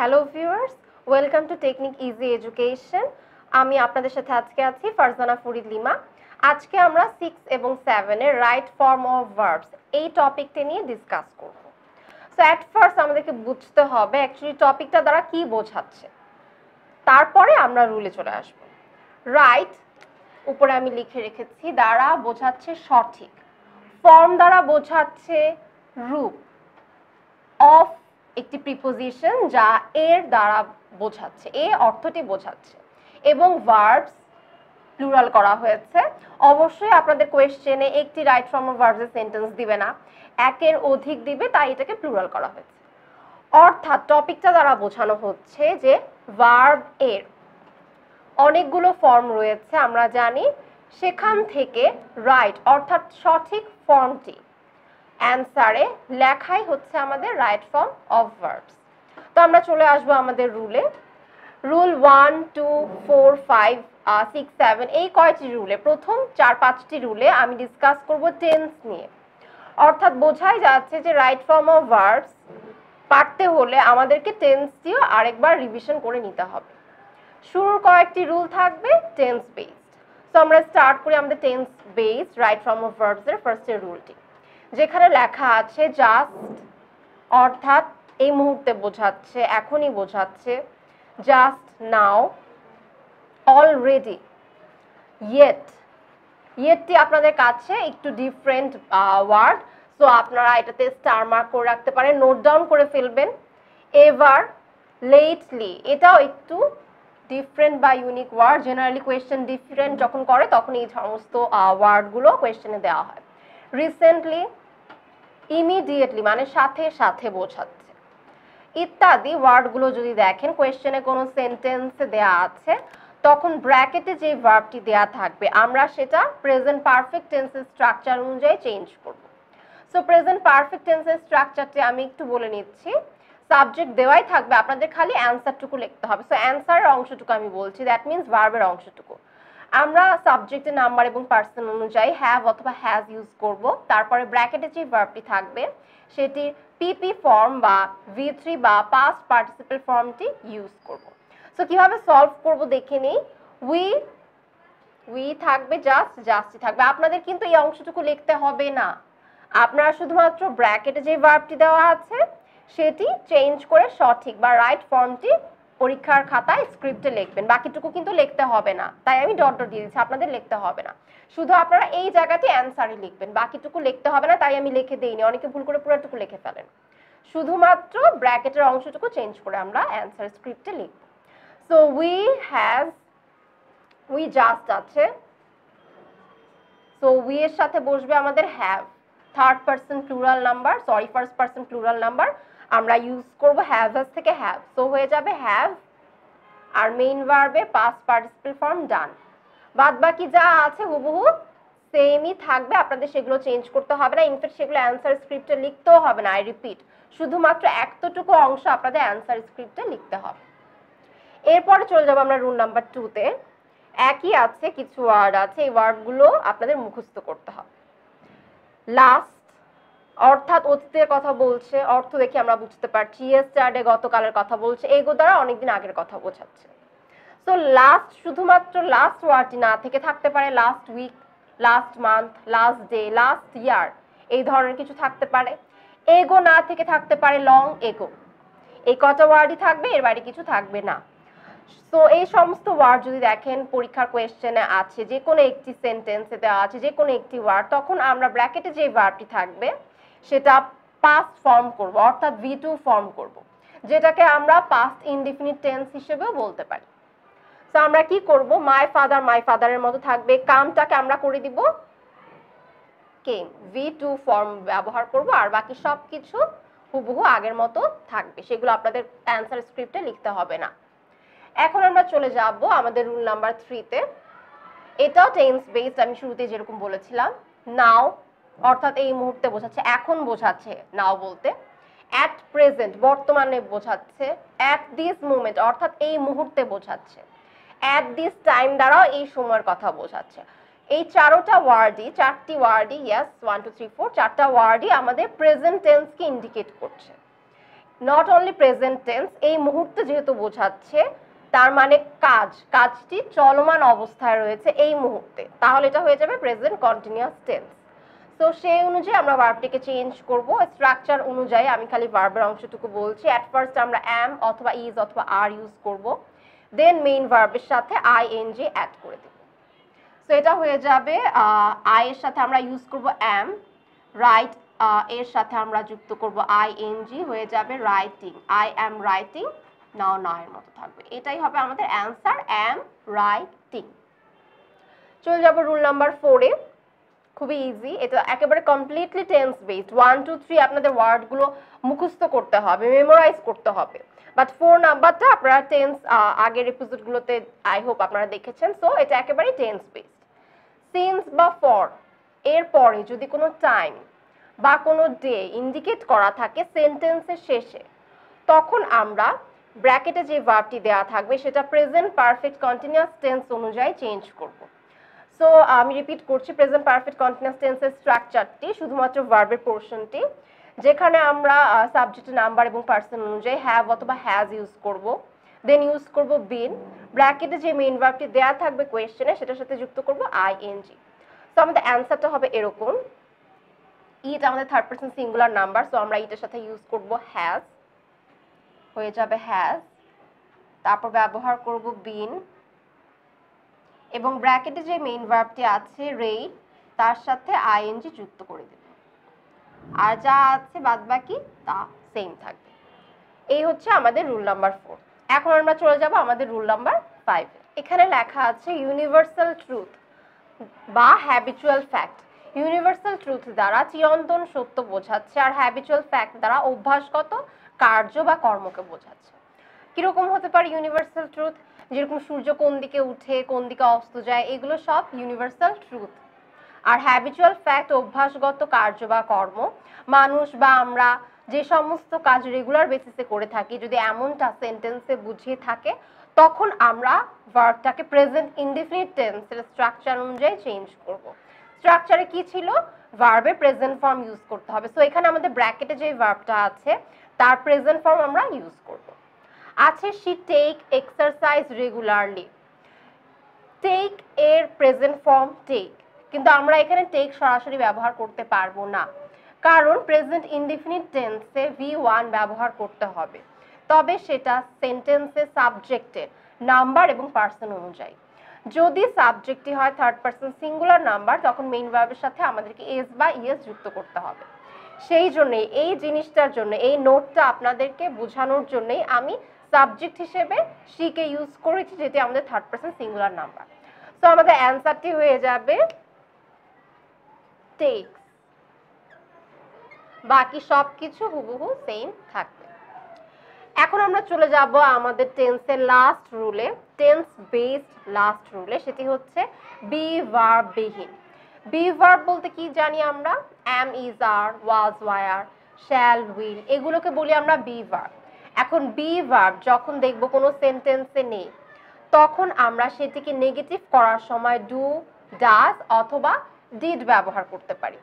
Hello viewers, welcome to technique easy education. আমি আপনাদের সাথে আজকে আছি ফারজানা ফরিদ লিমা। আজকে আমরা 6 এবং 7 এর রাইট ফর্ম অফ ভার্বস এই টপিকটা নিয়ে ডিসকাস করব। সো অ্যাট ফার্স্ট আমাদেরকে বুঝতে হবে অ্যাকচুয়ালি টপিকটা দ্বারা কি বোঝাচ্ছে, তারপরে আমরা রুলে চলে আসব। রাইট উপরে আমি লিখে রেখেছি দ্বারা বোঝাচ্ছে সঠিক, ফর্ম দ্বারা বোঝাচ্ছে রূপ, অফ একটি প্রিপোজিশন যা এর দ্বারা বোঝাচ্ছে, এ অর্থটি বোঝাচ্ছে, এবং ভার্বস প্লুরাল করা হয়েছে। অবশ্যই আপনাদের কোয়েশ্চেনে একটি রাইট ফর্ম অফ ভার্বসের সেন্টেন্স দিবে না, একের অধিক দিবে, তাই এটাকে প্লুরাল করা হয়েছে। অর্থাৎ টপিকটা দ্বারা বোঝানো হচ্ছে যে ভার্ব এর অনেকগুলো ফর্ম রয়েছে আমরা জানি, সেখান থেকে রাইট অর্থাৎ সঠিক ফর্মটি অ্যান্সারে লেখাই হচ্ছে আমাদের রাইট ফর্ম অফ ভার্বস। তো আমরা চলে আসবো আমাদের রুলে। রুল 1, 2, 4, 5, 6, 7 এই কয়টি রুলে, প্রথম 4-5টি রুলে আমি ডিসকাস করব টেন্স নিয়ে। অর্থাৎ বোঝাই যাচ্ছে যে রাইট ফর্ম অফ ভার্বস পারতে হলে আমাদেরকে টেন্সটিও আরেকবার রিভিশন করে নিতে হবে। শুরুর কয়েকটি রুল থাকবে টেন্স বেসড। সো আমরা স্টার্ট করি আমাদের tense based right form of verbs এর ফার্স্টের রুলটি, যেখানে লেখা আছে জাস্ট অর্থাৎ এই মুহূর্তে বোঝাচ্ছে, এখনই বোঝাচ্ছে, জাস্ট নাও, অলরেডি, ইয়েট। ইয়েটটি আপনাদের কাছে একটু ডিফারেন্ট ওয়ার্ড, সো আপনারা এটাতে স্টার মার্ক করে রাখতে পারেন, নোট ডাউন করে ফেলবেন। এভার, লেটলি, এটাও একটু ডিফারেন্ট বা unique word. Generally question different যখন করে তখন এই সমস্ত ওয়ার্ডগুলো কোয়েশ্চেনে দেওয়া হয়। রিসেন্টলি, ইমিডিয়েটলি মানে সাথে সাথে বোঝাচ্ছে, ইত্যাদি ওয়ার্ডগুলো যদি দেখেন কোয়েশ্চেনে কোনো সেন্টেন্সে দেয়া আছে, তখন ব্র্যাকেটে যে ভার্বটি দেয়া থাকবে আমরা সেটা প্রেজেন্ট পারফেক্ট টেন্সের স্ট্রাকচার অনুযায়ী চেঞ্জ করব। সো প্রেজেন্ট পারফেক্ট টেন্সের স্ট্রাকচারটি আমি একটু বলে নিচ্ছি। সাবজেক্ট দেওয়াই থাকবে, আপনাদের খালি অ্যান্সারটুকু লিখতে হবে। সো অ্যান্সারের অংশটুকু আমি বলছি, দ্যাট মিনস ভার্বের অংশটুকু আমরা সাবজেক্টের নাম্বার এবং পার্সন অনুযায়ী হ্যাভ অথবা হ্যাজ ইউজ করব। তারপরে ব্র্যাকেটে যে ভার্বটি থাকবে সেটি পিপি ফর্ম বা V3 বা পাস্ট পার্টিসিপল ফর্মটি ইউজ করব। সো কিভাবে সলভ করব দেখে নেই। উই থাকবে, জাস্টই থাকবে। আপনাদের কিন্তু এই অংশটুকু লিখতে হবে না, আপনারা শুধুমাত্র ব্র্যাকেটে যে ভার্বটি দেওয়া আছে সেটি চেঞ্জ করে সঠিক বা রাইট ফর্মটি পরীক্ষার খাতায় স্ক্রিপ্টে লিখবেন, বাকিটুকু কিন্তু লিখতে হবে না। তাই আমি ডট ডট দিয়ে দিচ্ছি, আপনাদের লিখতে হবে না, শুধু আপনারা এই জায়গাতে অ্যান্সারই লিখবেন, বাকিটুকু লিখতে হবে না। তাই আমি লিখে দেইনি, অনেকে ভুল করে পুরোটুকু লিখে ফেলেন। শুধুমাত্র ব্র্যাকেটের অংশটুকু চেঞ্জ করে আমরা অ্যান্সার স্ক্রিপ্টে লিখব। সো উই জাস্ট আছে, সো উই এর সাথে বসবে আমাদের have, third person plural number, sorry first person plural number, আমরা ইউজ করব হ্যাভস থেকে হ্যাভ। সো হয়ে যাবে হ্যাভ আর মেইন ভার্বে পাস্ট পার্টিসিপল ফর্ম ডান। বাদ বাকি যা আছে হুবহু সেমই থাকবে, আপনাদের সেগুলো চেঞ্জ করতে হবে না। ইনফ্যাক্ট সেগুলো অ্যান্সার স্ক্রিপ্টে লিখতেও হবে না। আই রিপিট, শুধুমাত্র এতটুকু অংশ আপনাদের অ্যান্সার স্ক্রিপ্টে লিখতে হবে। এরপরে চলে যাবো আমরা রুল নাম্বার 2-তে। একই আছে, কিছু ওয়ার্ড আছে, এই ওয়ার্ডগুলো আপনাদের মুখস্থ করতে হবে। লাস্ট অর্থাৎ অতীতের কথা বলছে, অর্থ দেখে আমরা বুঝতে পারছি। ইয়েস্টারডে গতকালের কথা বলছে, এগো দ্বারা অনেকদিন আগের কথা বোঝাচ্ছে। সো লাস্ট শুধুমাত্র লাস্ট ওয়ার্ডটি না থেকে থাকতে পারে last week, last month, last day, last year, এই ধরনের কিছু থাকতে পারে। এগো না থেকে থাকতে পারে লং এগো। এই কটা ওয়ার্ডই থাকবে, এর বাইরে কিছু থাকবে না। সো এই সমস্ত ওয়ার্ড যদি দেখেন পরীক্ষার কোয়েশ্চেনে আছে, যে কোনো একটি সেন্টেন্সে দেওয়া আছে যে কোনো একটি ওয়ার্ড, তখন আমরা ব্র্যাকেটে যে ভার্বটি থাকবে সেটা পাস্ট ফর্ম করব, অর্থাৎ V2 ফর্ম করব, যেটাকে আমরা পাস্ট ইনডিফিনিট টেন্স হিসেবেও বলতে পারি। তো আমরা কি করব, মাই ফাদারের মতো থাকবে, কামটাকে আমরা করে দিব কেম, V2 ফর্ম ব্যবহার করব, আর বাকি সব কিছু হুবহু আগের মতো থাকবে, সেগুলো আপনাদের অ্যান্সার স্ক্রিপ্টে লিখতে হবে না। এখন আমরা চলে যাব আমাদের রুল নাম্বার 3-তে। এটাও টেন্স বেসড, আমি শুরুতে যেরকম বলেছিলাম। নাও অর্থাৎ এই মুহূর্তে বোঝাচ্ছে, এখন বোঝাচ্ছে নাও বলতে। অ্যাট প্রেজেন্ট বর্তমানে বোঝাচ্ছে। অ্যাট দিস মোমেন্ট অর্থাৎ এই মুহূর্তে বোঝাচ্ছে। অ্যাট দিস টাইম দ্বারাও এই সময়ের কথা বোঝাচ্ছে। এই চারটি ওয়ার্ডই, ইয়েস 1 2 3 4 চারটা ওয়ার্ডই আমাদের প্রেজেন্ট টেন্সকে ইন্ডিকেট করছে। নট অনলি প্রেজেন্ট টেন্স, এই মুহূর্তে যেহেতু বোঝাচ্ছে তার মানে কাজটি চলমান অবস্থায় রয়েছে এই মুহূর্তে, তাহলে এটা হয়ে যাবে প্রেজেন্ট কন্টিনিউয়াস টেন্স। তো সেই অনুযায়ী আমরা ভার্বটিকে চেঞ্জ করব। স্ট্রাকচার অনুযায়ী আমি খালি ভার্বের অংশটুকু বলছি। অ্যাট ফার্স্ট আমরা অ্যাম অথবা ইজ অথবা আর ইউজ করব, দেন মেইন ভার্বের সাথে আইএনজি অ্যাড করে দেব। সো এটা হয়ে যাবে আই এর সাথে আমরা ইউজ করব অ্যাম, রাইট এর সাথে আমরা যুক্ত করব আইএনজি, হয়ে যাবে রাইটিং, আই অ্যাম রাইটিং, নাও এর মতো থাকবে। এটাই হবে আমাদের অ্যান্সার, অ্যাম রাইটিং। চলে যাব রুল নাম্বার 4 এ। খুবই ইজি, এটা একেবারে কমপ্লিটলি টেন্স বেসড। 1 2 3 আপনাদের ওয়ার্ডগুলো মুখস্থ করতে হবে, মেমোরাইজ করতে হবে। বাট 4 নাম্বারটা আপনারা টেন্স আগের এপিসোডগুলোতে আই হোপ আপনারা দেখেছেন। সো এটা একেবারে টেন্স বেসড। সিন্স বা ফর এর পরে যদি কোনো টাইম বা কোনো ডে ইন্ডিকেট করা থাকে সেন্টেন্সের শেষে, তখন আমরা ব্র্যাকেটে যে ভার্বটি দেওয়া থাকবে সেটা প্রেজেন্ট পারফেক্ট কন্টিনিউয়াস টেন্স অনুযায়ী চেঞ্জ করব। সো আমি রিপিট করছি, প্রেজেন্ট পারফেক্ট কন্টিনিউয়াস টেন্সের স্ট্রাকচারটি শুধুমাত্র ভার্বের পোর্শনটি, যেখানে আমরা সাবজেক্টের নাম্বার এবং পার্সন অনুযায়ী হ্যাভ অথবা হ্যাজ ইউজ করব, দেন ইউজ করব বিন, ব্র্যাকেটে যে মেইন ভার্বটি দেওয়া থাকবে কোয়েশ্চেনে সেটার সাথে যুক্ত করব আইএনজি। সো আমাদের অ্যান্সারটা হবে এরকম, ইট আমাদের third person singular number, so আমরা ইটের সাথে ইউজ করব হ্যাজ, হয়ে যাবে হ্যাজ, তারপর ব্যবহার করব বিন, এবং ব্র্যাকেটে যে মেইন ভার্বটি আছে রেইড, তার সাথে আইএনজি যুক্ত করে দেব, আর যা আছে বাদবাকি তা সেম থাকবে। এই হচ্ছে আমাদের রুল নাম্বার 4। এখন আমরা চলে যাব আমাদের রুল নাম্বার 5। এখানে লেখা আছে ইউনিভার্সাল ট্রুথ বা হ্যাবিচুয়াল ফ্যাক্ট। ইউনিভার্সাল ট্রুথ দ্বারা চিরন্তন সত্য বোঝাচ্ছে, আর হ্যাবিচুয়াল ফ্যাক্ট দ্বারা অভ্যাসগত কার্য বা কর্মকে বোঝাচ্ছে। কিরকম হতে পারে ইউনিভার্সাল ট্রুথ? যেরকম সূর্য কোন দিকে উঠে কোন দিকে অস্ত যায়, এগুলো সব ইউনিভার্সাল ট্রুথ। আর হ্যাবিচুয়াল ফ্যাক্ট অভ্যাসগত কার্য বা কর্ম, মানুষ বা আমরা যে সমস্ত কাজ রেগুলার বেসিসে করে থাকি, যদি এমনটা সেন্টেন্সে বুঝিয়ে থাকে তখন আমরা ভার্বটাকে প্রেজেন্ট ইনডিফিনিট টেন্সের স্ট্রাকচার অনুযায়ী চেঞ্জ করব। স্ট্রাকচারে কি ছিল? ভার্বের প্রেজেন্ট ফর্ম ইউজ করতে হবে। সো এখানে আমাদের ব্র্যাকেটে যে ভার্বটা আছে তার প্রেজেন্ট ফর্ম আমরা ইউজ করব। আছে she take exercise regularly. Take এর প্রেজেন্ট ফর্ম টেক, কিন্তু আমরা এখানে টেক সরাসরি ব্যবহার করতে পারবো না, কারণ প্রেজেন্ট ইনডিফিনিট টেন্সে V1 ব্যবহার করতে হবে, তবে সেটা সেন্টেন্সে সাবজেক্টের নাম্বার এবং পার্সন অনুযায়ী। যদি সাবজেক্টটি হয় থার্ড পারসন সিঙ্গুলার নাম্বার, তখন মেইন ভার্বের সাথে আমাদেরকে এস বা ইএস যুক্ত করতে হবে। সেই জন্যই এই জিনিসটার জন্য এই নোটটা আপনাদেরকে বোঝানোর জন্যই আমি সাবজেক্ট হিসেবে শিকে ইউজ করেছি, যেটি আমাদের থার্ড পারসন সিঙ্গুলার নাম্বার। তো আমাদের অ্যান্সারটি হয়ে যাবে টেক্স, বাকি সবকিছু হুবহু সেম থাকবে। এখন আমরা চলে যাব আমাদের টেন্সের লাস্ট রুলে, টেন্স বেসড লাস্ট রুলে, সেটি হচ্ছে বি ভার্ব বিহীন। বি ভার্ব বলতে কি জানি আমরা? Am, is, are, was, were, shall, will, এগুলোকে বলি আমরা বি ভার্ব। এখন বি ভার্ব যখন দেখব কোনো সেন্টেন্সে নেই, তখন আমরা সেটিকে নেগেটিভ করার সময় ডু, ডাজ অথবা ডিড ব্যবহার করতে পারি।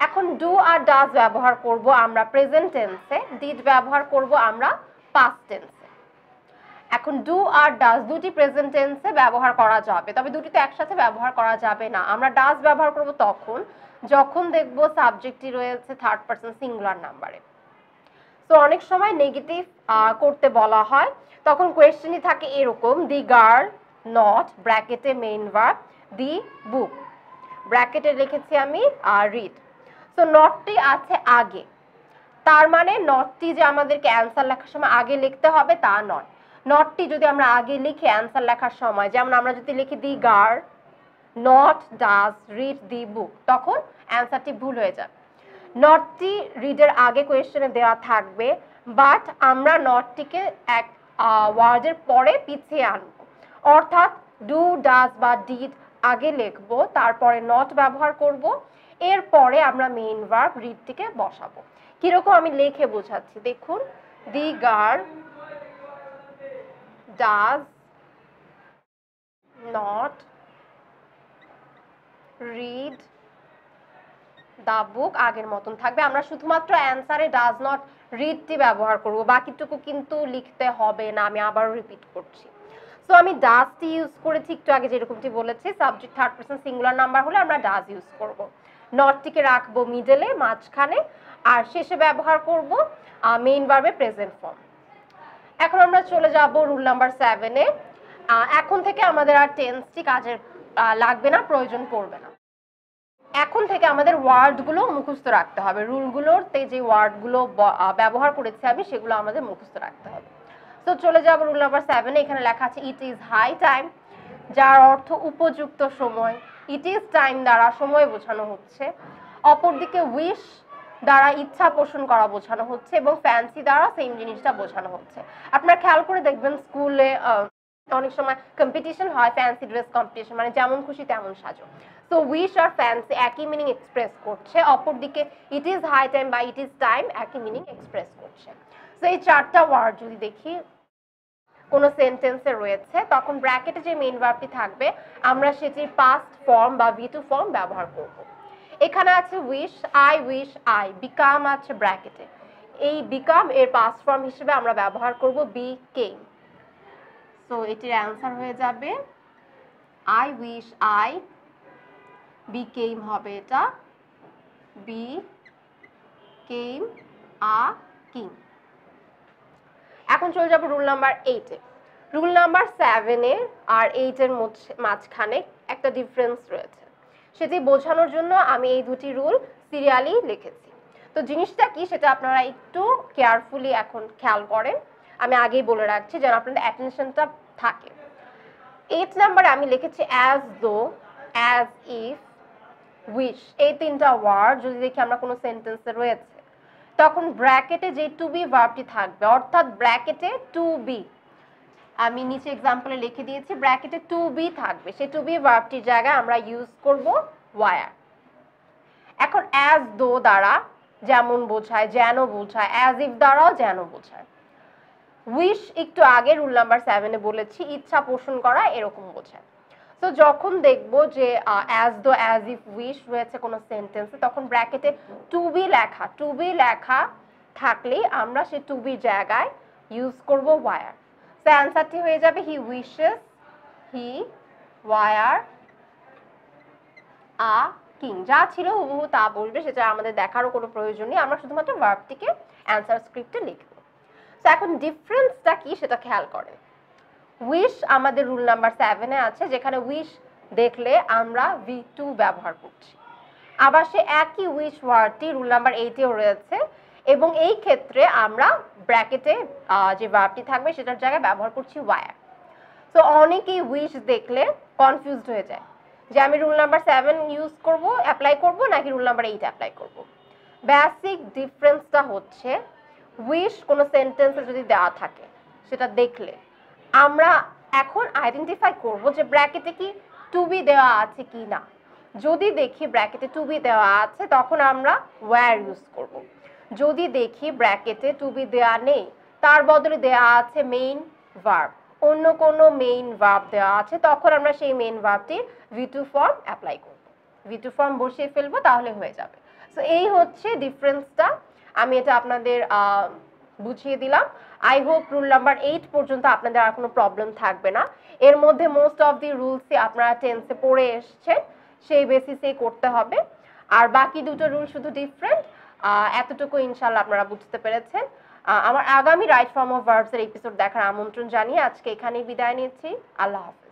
এখন ডু আর ডাজ ব্যবহার করব আমরা প্রেজেন্ট টেন্সে, ডিড ব্যবহার করব আমরা পাস্ট টেন্সে। এখন ডু আর ডাজ দুটি প্রেজেন্ট টেন্সে ব্যবহার করা যাবে, তবে দুটি তো একসাথে ব্যবহার করা যাবে না। আমরা ডাজ ব্যবহার করব তখন যখন দেখব সাবজেক্টটি রয়েছে থার্ড পারসন সিঙ্গুলার নাম্বারে। তো অনেক সময় নেগেটিভ করতে বলা হয়, তখন কোয়েশ্চেনই থাকে এরকম, দি গার্ল নট, ব্র্যাকেটে মেইন ভার্ব, দি বুক, ব্র্যাকেটে লিখেছি আমি রিড। সো নটটি আছে আগে, তার মানে নটটি যে আমাদেরকে অ্যান্সার লেখার সময় আগে লিখতে হবে তা নয়। নটটি যদি আমরা আগে লিখি অ্যান্সার লেখার সময়, যেমন আমরা যদি লিখি the girl not does read the book, তখন অ্যান্সারটি ভুল হয়ে যাবে। নটটি রিডের আগে কোয়েশ্চেনে দেওয়া থাকবে, বাট আমরা নটটিকে এক ওয়ার্ডের পরে পিছিয়ে আনবো, অর্থাৎ ডু, ডাজ বা ডিড আগে লিখবো, তারপরে নট ব্যবহার করব, এরপরে আমরা মেইন ভার্ব রিডটিকে বসাবো। কিরকম আমি লিখে বোঝাচ্ছি দেখুন, the girl does not read the book আগের মতন থাকবে। আমরা শুধুমাত্র অ্যান্সারে ডাজ নট রিডটি ব্যবহার করব, বাকিটুকু কিন্তু লিখতে হবে না। আমি আবারও রিপিট করছি। সো আমি ডাজটি ইউজ করেছি একটু আগে যেরকমটি বলেছি। Subject third person singular number হলে আমরা ডাজ ইউজ করব। নটটিকে রাখবো মিডলে, মাঝখানে, আর শেষে ব্যবহার করব মেইন ভার্বে প্রেজেন্ট ফর্ম। এখন আমরা চলে যাব রুল নাম্বার 7-এ। এখন থেকে আমাদের আর টেন্সটি কাজের লাগবে না, প্রয়োজন পড়বে না। এখন থেকে আমাদের ওয়ার্ডগুলো মুখস্থ রাখতে হবে। রুলগুলোতে যে ওয়ার্ডগুলো ব্যবহার করেছি আমি, সেগুলো আমাদের মুখস্থ রাখতে হবে। তো চলে যাব রুল নাম্বার 7-এ। এখানে লেখা আছে ইট ইজ হাই টাইম, যার অর্থ উপযুক্ত সময়। ইট ইজ টাইম দ্বারা সময় বোঝানো হচ্ছে। অপরদিকে উইশ দ্বারা ইচ্ছা পোষণ করা বোঝানো হচ্ছে, এবং ফ্যান্সি দ্বারা সেম জিনিসটা বোঝানো হচ্ছে। আপনারা খেয়াল করে দেখবেন স্কুলে অনেক সময় কম্পিটিশন হয়, ফ্যান্সি ড্রেস কম্পিটিশন, মানে যেমন খুশি তেমন সাজো। তো উইশ আর ফ্যান্সি একই মিনিং এক্সপ্রেস করছে, অপরদিকে ইট ইজ হাই টাইম বা ইট ইজ টাইম একই মিনিং এক্সপ্রেস করছে। তো এই চারটা ওয়ার্ড যদি দেখি কোনো সেন্টেন্সে রয়েছে, তখন ব্র্যাকেটে যে মেইন ভার্বটি থাকবে আমরা সেটির পাস্ট ফর্ম বা V2 ফর্ম ব্যবহার করব। এখানে আছে wish, I wish, I. Become আছে ব্র্যাকেটে, এই বিকাম এর পাস্ট ফর্ম হিসেবে আমরা ব্যবহার করব বিকেম। সো এটির অ্যান্সার হয়ে যাবে আই উইশ আই বিকেম হবে এটা বিকেম আ কিং। এখন চলে যাব রুল নাম্বার 8-এ। রুল নাম্বার 7-এ আর 8-এর মাঝখানে একটা ডিফারেন্স রয়েছে, সেটি বোঝানোর জন্য আমি এই দুটি রুল সিরিয়ালি লিখেছি। তো জিনিসটা কি সেটা আপনারা একটু কেয়ারফুলি এখন খেয়াল করেন। আমি আগেই বলে রাখছি যেন আপনাদের অ্যাটেনশনটা থাকে। 8 নাম্বারে আমি লিখেছি as though, as if, wish. এই তিনটা ওয়ার্ড যদি দেখি আমরা কোনো সেন্টেন্সে রয়েছে, তখন ব্র্যাকেটে যে টু বি ভার্বটি থাকবে, অর্থাৎ ব্র্যাকেটে টু বি, আমি নিচে এক্সাম্পলে লিখে দিয়েছি, ব্র্যাকেটে টু বি থাকবে। সেই টু বি ভার্বটির জায়গায় আমরা ইউজ করব ওয়ার। এখন অ্যাজ দো দ্বারা যেমন বোঝায়, যেন বোঝায়, অ্যাজ ইফ দ্বারাও যেন বোঝায়। উইশ একটু আগে রুল নাম্বার 7-এ বলেছি ইচ্ছা পোষণ করা, এরকম বোঝায়। তো যখন দেখবো যে as though, as if, wish রয়েছে কোনো সেন্টেন্সে, তখন ব্র্যাকেটে টু বি লেখা থাকলেই আমরা সেই টু বি জায়গায় ইউজ করব ওয়ার। তো অ্যান্সারটি হয়ে যাবে he wishes, he were a king. যা ছিল হুবহু তা বলবে, সেটা আমাদের দেখারও কোনো প্রয়োজন নেই, আমরা শুধুমাত্র ভার্বটিকে অ্যান্সার স্ক্রিপ্টে লিখব। তো এখন ডিফারেন্সটা কি সেটা খেয়াল করেন। উইশ আমাদের রুল নাম্বার 7-এ আছে, যেখানে উইশ দেখলে আমরা V2 ব্যবহার করছি। আবার সে একই উইশ ওয়ার্ডটি রুল নাম্বার 8-এও রয়েছে, এবং এই ক্ষেত্রে আমরা ব্র্যাকেটে যে ভার্বটি থাকবে সেটার জায়গায় ব্যবহার করছি ওয়ার। তো অনেকেই উইশ দেখলে কনফিউজড হয়ে যায় যে আমি রুল নাম্বার 7 ইউজ করব, অ্যাপ্লাই করব, নাকি রুল নাম্বার 8 অ্যাপ্লাই করব। বেসিক ডিফারেন্সটা হচ্ছে উইশ কোনো সেন্টেন্সে যদি দেওয়া থাকে, সেটা দেখলে আমরা এখন আইডেন্টিফাই করব যে ব্র্যাকেটে কি টু বি দেওয়া আছে কি না। যদি দেখি ব্র্যাকেটে টু বি দেওয়া আছে, তখন আমরা ওয়্যার ইউজ করব। যদি দেখি ব্র্যাকেটে টু বি দেওয়া নেই, তার বদলে দেওয়া আছে মেইন ভার্ব, অন্য কোনো মেইন ভার্ব দেওয়া আছে, তখন আমরা সেই মেইন ভার্বটি V2 ফর্ম অ্যাপ্লাই করব, V2 ফর্ম বসিয়ে ফেলবো, তাহলে হয়ে যাবে। সো এই হচ্ছে ডিফারেন্সটা, আমি এটা আপনাদের বুঝিয়ে দিলাম। আই হোপ রুল নাম্বার 8 পর্যন্ত আপনাদের আর কোনো প্রবলেম থাকবে না। এর মধ্যে মোস্ট অফ দি রুলসই আপনারা টেন্সে পড়ে এসছেন, সেই বেসিসেই করতে হবে। আর বাকি দুটো রুল শুধু ডিফারেন্ট, এতটুকু ইনশাল্লাহ আপনারা বুঝতে পেরেছেন। আমার আগামী রাইট ফর্ম অফ ভার্বস এর এপিসোড দেখার আমন্ত্রণ জানিয়ে আজকে এখানেই বিদায় নিচ্ছি। আল্লাহ হাফেজ।